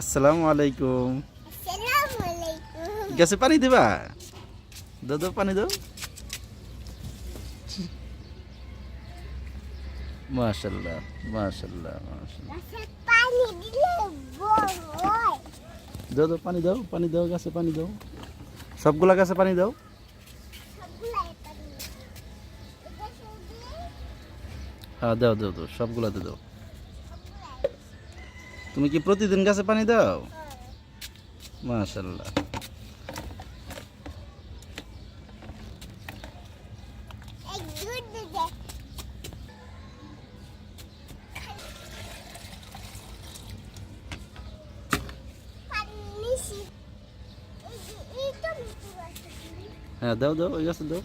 আসসালামু আলাইকুম। আসসালামু আলাইকুম। গাছে পানি দিবা? দাও দাও, পানি দাও। মাশাল্লাহ মাশাল্লাহ মাশাল্লাহ। গাছে পানি দিলে বড় হয়। দাও দাও, পানি দাও, পানি দাও, গাছে পানি দাও। সবগুলা গাছে পানি দাও। সবগুলাই পানি। এটা শুধু হ্যাঁ দাও দাও দাও, সবগুলাতে দাও। সবগুলাই। তুমি কি প্রতিদিন গাছে পানি দাও? হ্যাঁ। মাশাল্লাহ। এই দুধ দে। পানি নিছি। এই তো মিষ্টি আছে। হ্যাঁ দাও দাও, ওই গাছে দাও।